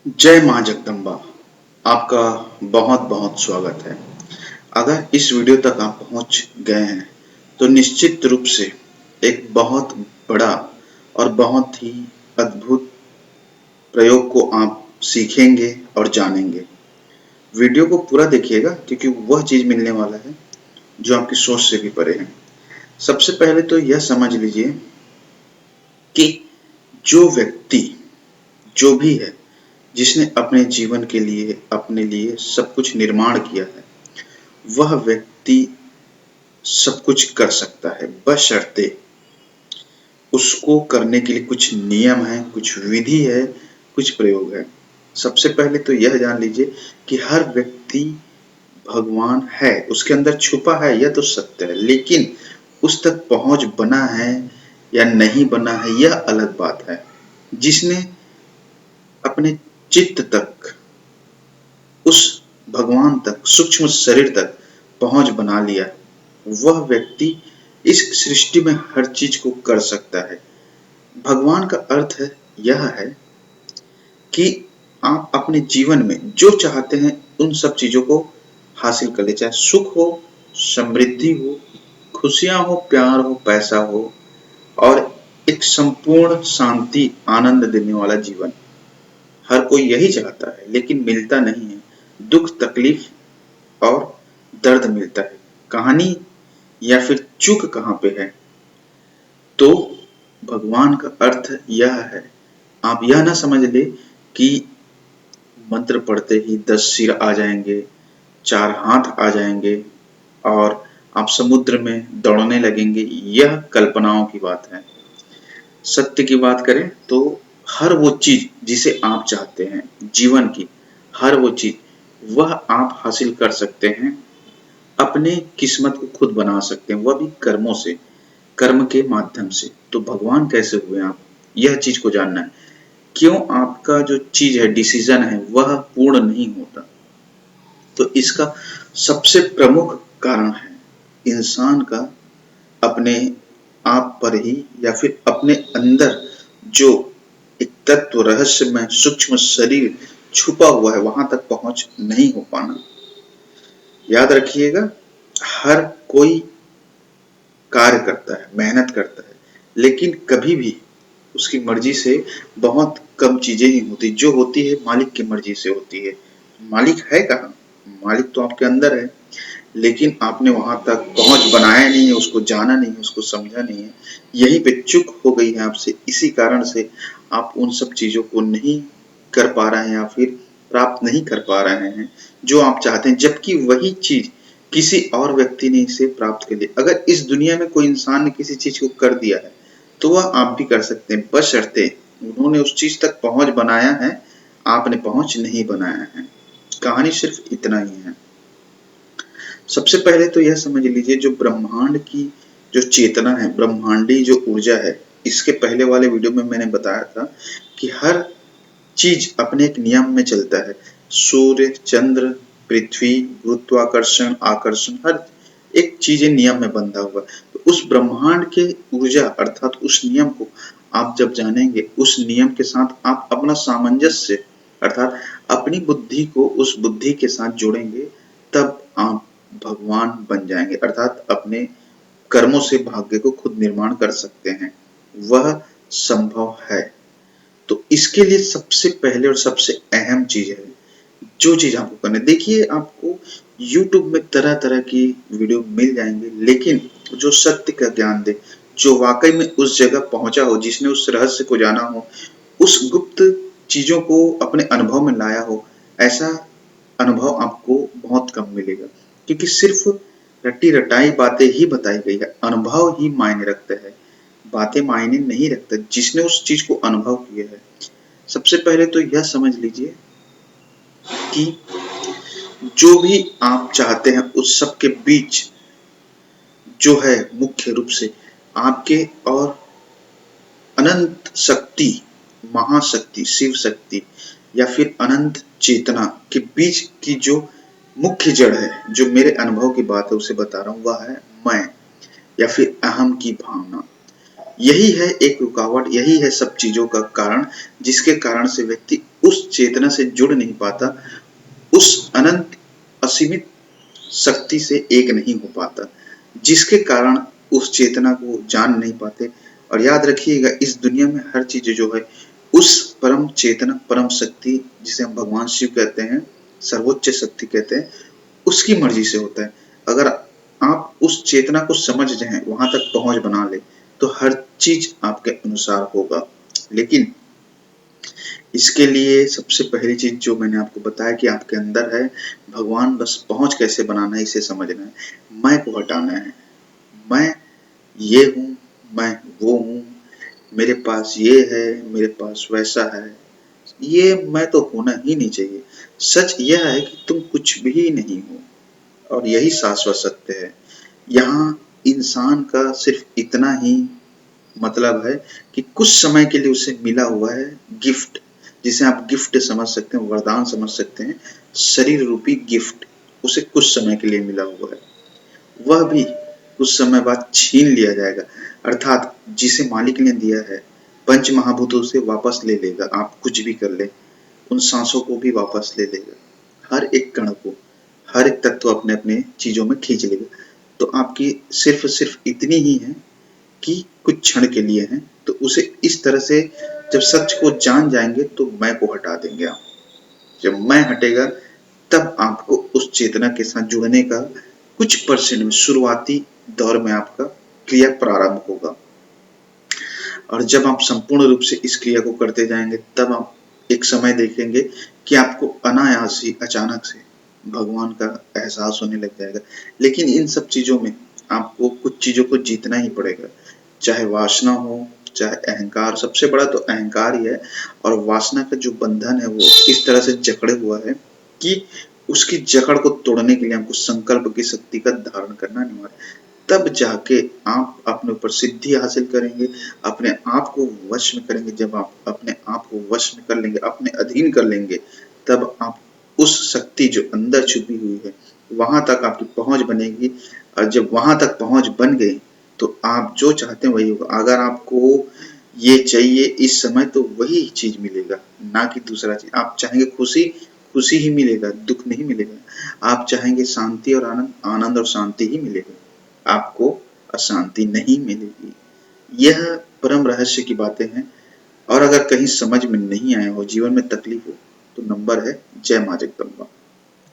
जय माँ जगदम्बा। आपका बहुत बहुत स्वागत है। अगर इस वीडियो तक आप पहुंच गए हैं तो निश्चित रूप से एक बहुत बड़ा और बहुत ही अद्भुत प्रयोग को आप सीखेंगे और जानेंगे। वीडियो को पूरा देखिएगा क्योंकि वह चीज मिलने वाला है जो आपकी सोच से भी परे है। सबसे पहले तो यह समझ लीजिए कि जो व्यक्ति जो भी है जिसने अपने जीवन के लिए अपने लिए सब कुछ निर्माण किया है, वह व्यक्ति सब कुछ कर सकता है, बशर्ते उसको करने के लिए कुछ नियम है, कुछ विधि है, कुछ प्रयोग है। सबसे पहले तो यह जान लीजिए कि हर व्यक्ति भगवान है, उसके अंदर छुपा है, यह तो सत्य है। लेकिन उस तक पहुंच बना है या नहीं बना है, यह अलग बात है। जिसने अपने चित्त तक, उस भगवान तक, सूक्ष्म शरीर तक पहुंच बना लिया, वह व्यक्ति इस सृष्टि में हर चीज को कर सकता है। भगवान का अर्थ है यह है कि आप अपने जीवन में जो चाहते हैं उन सब चीजों को हासिल कर ले, चाहे सुख हो, समृद्धि हो, खुशियां हो, प्यार हो, पैसा हो और एक संपूर्ण शांति, आनंद देने वाला जीवन। हर कोई यही चाहता है लेकिन मिलता नहीं है। दुख, तकलीफ और दर्द मिलता है। कहानी या फिर चूक कहाँ पे है? तो भगवान का अर्थ यह है, आप यह ना समझ ले कि मंत्र पढ़ते ही 10 सिर आ जाएंगे, 4 हाथ आ जाएंगे और आप समुद्र में दौड़ने लगेंगे। यह कल्पनाओं की बात है। सत्य की बात करें तो हर वो चीज जिसे आप चाहते हैं, जीवन की हर वो चीज वह आप हासिल कर सकते हैं। अपने किस्मत को खुद बना सकते हैं, वह भी कर्मों से, कर्म के माध्यम से। तो भगवान कैसे हुए आप, यह चीज को जानना है। क्यों आपका जो चीज है, डिसीजन है, वह पूर्ण नहीं होता? तो इसका सबसे प्रमुख कारण है इंसान का अपने आप पर ही या फिर अपने अंदर जो एक तत्व, रहस्य में सूक्ष्म शरीर छुपा हुआ है, वहां तक पहुंच नहीं हो पाना। याद रखिएगा, हर कोई कार्य करता है, मेहनत करता है, लेकिन कभी भी उसकी मर्जी से बहुत कम चीजें ही होती। जो होती है मालिक की मर्जी से होती है। मालिक है कहाँ? मालिक तो आपके अंदर है, लेकिन आपने वहां तक पहुंच बनाया नहीं है, उसको जाना नहीं है, उसको समझा नहीं है। यहीं पे चूक हो गई है आपसे। इसी कारण से आप उन सब चीजों को नहीं कर पा रहे हैं या फिर प्राप्त नहीं कर पा रहे हैं जो आप चाहते हैं, जबकि वही चीज किसी और व्यक्ति ने इसे प्राप्त कर लिया। अगर इस दुनिया में कोई इंसान ने किसी चीज को कर दिया है तो वह आप भी कर सकते हैं, बशर्ते उन्होंने उस चीज तक पहुंच बनाया है, आपने पहुंच नहीं बनाया है। कहानी सिर्फ इतना ही है। सबसे पहले तो यह समझ लीजिए, जो ब्रह्मांड की जो चेतना है, ब्रह्मांडी जो ऊर्जा है, इसके पहले वाले वीडियो में मैंने बताया था कि हर चीज अपने एक नियम में चलता है। सूर्य, चंद्र, पृथ्वी, गुरुत्वाकर्षण, आकर्षण, हर एक चीज नियम में बंधा हुआ है। तो उस ब्रह्मांड के ऊर्जा अर्थात उस नियम को आप जब जानेंगे, उस नियम के साथ आप अपना सामंजस्य अर्थात अपनी बुद्धि को उस बुद्धि के साथ जोड़ेंगे, तब आप भगवान बन जाएंगे। अर्थात अपने कर्मों से भाग्य को खुद निर्माण कर सकते हैं। वह संभव है। तो इसके लिए सबसे पहले और सबसे अहम चीज है, जो चीज आपको करना है, देखिए आपको YouTube में तरह तरह की वीडियो मिल जाएंगे, लेकिन जो सत्य का ज्ञान दे, जो वाकई में उस जगह पहुंचा हो, जिसने उस रहस्य को जाना हो, उस गुप्त चीजों को अपने अनुभव में लाया हो, ऐसा अनुभव आपको बहुत कम मिलेगा। क्योंकि सिर्फ रटी रटाई बातें ही बताई गई है, अनुभव ही मायने रखता है, बातें मायने नहीं रखता। जिसने उस चीज को अनुभव किया है, सबसे पहले तो यह समझ लीजिए कि जो भी आप चाहते हैं उस सब के बीच जो है मुख्य रूप से आपके और अनंत शक्ति, महाशक्ति, शिव शक्ति या फिर अनंत चेतना के बीच की जो मुख्य जड़ है, जो मेरे अनुभव की बात है उसे बता रहा हूं, वह है मैं या फिर अहम की भावना। यही है एक रुकावट, यही है सब चीजों का कारण, जिसके कारण से व्यक्ति उस चेतना से जुड़ नहीं पाता, उस अनंत असीमित शक्ति से एक नहीं हो पाता, जिसके कारण उस चेतना को जान नहीं पाते। और याद रखिएगा, इस दुनिया में हर चीज जो है उस परम चेतना, परम शक्ति, जिसे हम भगवान शिव कहते हैं, सर्वोच्च शक्ति कहते हैं, उसकी मर्जी से होता है। अगर आप उस चेतना को समझ जाएं, वहां तक पहुंच बना ले, तो हर चीज आपके अनुसार होगा। लेकिन इसके लिए सबसे पहली चीज जो मैंने आपको बताया कि आपके अंदर है, भगवान बस पहुंच कैसे बनाना है, इसे समझना है। मैं को हटाना है। मैं ये हूँ, मैं वो हूँ, मेरे पास ये है, मेरे पास वैसा है, ये मैं तो होना ही नहीं चाहिए। सच यह है कि तुम कुछ भी नहीं हो, और यही शाश्वत सत्य है। यहाँ इंसान का सिर्फ इतना ही मतलब है कि कुछ समय के लिए उसे मिला हुआ है गिफ्ट, जिसे आप गिफ्ट समझ सकते हैं, वरदान समझ सकते हैं, शरीर रूपी गिफ्ट उसे कुछ समय के लिए मिला हुआ है। वह भी कुछ समय बाद छीन लिया जाएगा। अर्थात जिसे मालिक ने दिया है, पंच महाभूतों से वापस ले लेगा। आप कुछ भी कर ले, उन सांसों को भी वापस ले लेगा, हर एक कण को, हर एक तत्व अपने अपने चीजों में खींच लेगा। तो आपकी सिर्फ सिर्फ इतनी ही है कि कुछ क्षण के लिए है। तो उसे इस तरह से जब सच को जान जाएंगे तो मैं को हटा देंगे आप। जब मैं हटेगा तब आपको उस चेतना के साथ जुड़ने का कुछ परसेंट में शुरुआती दौर में आपका क्रिया प्रारंभ होगा। और जब आप संपूर्ण रूप से इस क्रिया को करते जाएंगे, तब आप एक समय देखेंगे कि आपको अनायास ही अचानक से भगवान का एहसास होने लग जाएगा। लेकिन इन सब चीजों में आपको कुछ चीजों को जीतना ही पड़ेगा, चाहे वासना हो, चाहे अहंकार। सबसे बड़ा तो अहंकार ही है, और वासना का जो बंधन है वो इस तरह से जकड़े हुआ है कि उसकी जकड़ को तोड़ने के लिए हमको संकल्प की शक्ति का धारण करना अनिवार्य है। तब जाके आप अपने ऊपर सिद्धि हासिल करेंगे, अपने आप को वश में करेंगे। जब आप अपने आप को वश में कर लेंगे, अपने अधीन कर लेंगे, तब आप उस शक्ति जो अंदर छुपी हुई है वहां तक आपकी पहुंच बनेगी। और जब वहां तक पहुंच बन गई तो आप जो चाहते हैं वही होगा। अगर आपको ये चाहिए इस समय, तो वही चीज मिलेगा, ना कि दूसरा चीज। आप चाहेंगे खुशी, खुशी ही मिलेगा, दुख नहीं मिलेगा। आप चाहेंगे शांति और आनंद, आनंद और शांति ही मिलेगा, आपको अशांति नहीं मिलेगी। यह परम रहस्य की बातें हैं। और अगर कहीं समझ में नहीं आया हो, जीवन में तकलीफ हो, तो नंबर है जय माँ जगदम्बा।